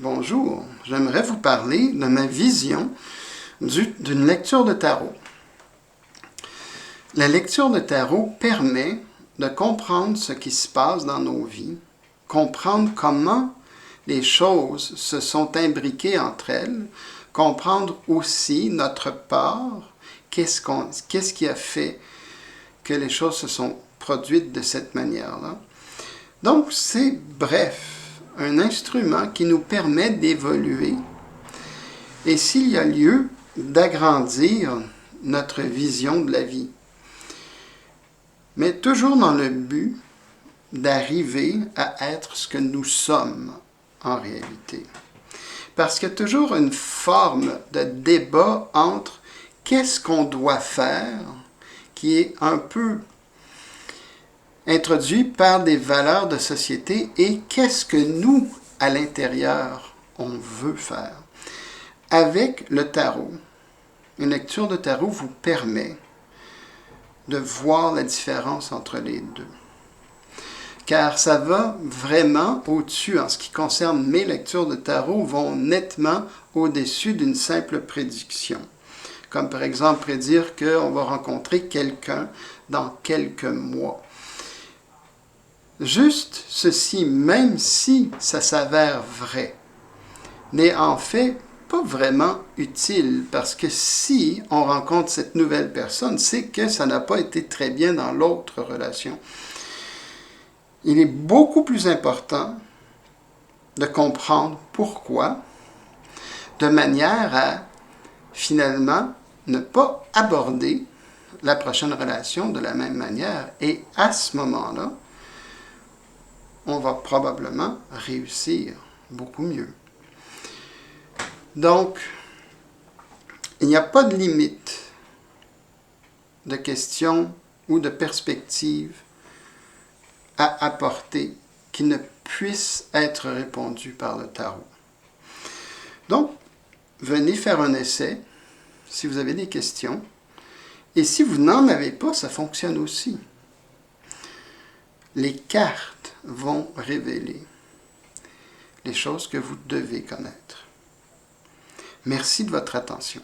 Bonjour, j'aimerais vous parler de ma vision d'une lecture de tarot. La lecture de tarot permet de comprendre ce qui se passe dans nos vies, comprendre comment les choses se sont imbriquées entre elles, comprendre aussi notre part, qu'est-ce qui a fait que les choses se sont produites de cette manière-là. Donc, c'est bref, un instrument qui nous permet d'évoluer et s'il y a lieu d'agrandir notre vision de la vie. Mais toujours dans le but d'arriver à être ce que nous sommes en réalité. Parce qu'il y a toujours une forme de débat entre qu'est-ce qu'on doit faire, qui est un peu introduit par des valeurs de société, et qu'est-ce que nous, à l'intérieur, on veut faire. Avec le tarot, une lecture de tarot vous permet de voir la différence entre les deux. Car ça va vraiment au-dessus, en ce qui concerne mes lectures de tarot, vont nettement au-dessus d'une simple prédiction. Comme par exemple prédire qu'on va rencontrer quelqu'un dans quelques mois. Juste ceci, même si ça s'avère vrai, n'est en fait pas vraiment utile, parce que si on rencontre cette nouvelle personne, c'est que ça n'a pas été très bien dans l'autre relation. Il est beaucoup plus important de comprendre pourquoi, de manière à finalement ne pas aborder la prochaine relation de la même manière, et à ce moment-là, on va probablement réussir beaucoup mieux. Donc, il n'y a pas de limite de questions ou de perspectives à apporter qui ne puissent être répondues par le tarot. Donc, venez faire un essai si vous avez des questions. Et si vous n'en avez pas, ça fonctionne aussi. Les cartes vont révéler les choses que vous devez connaître. Merci de votre attention.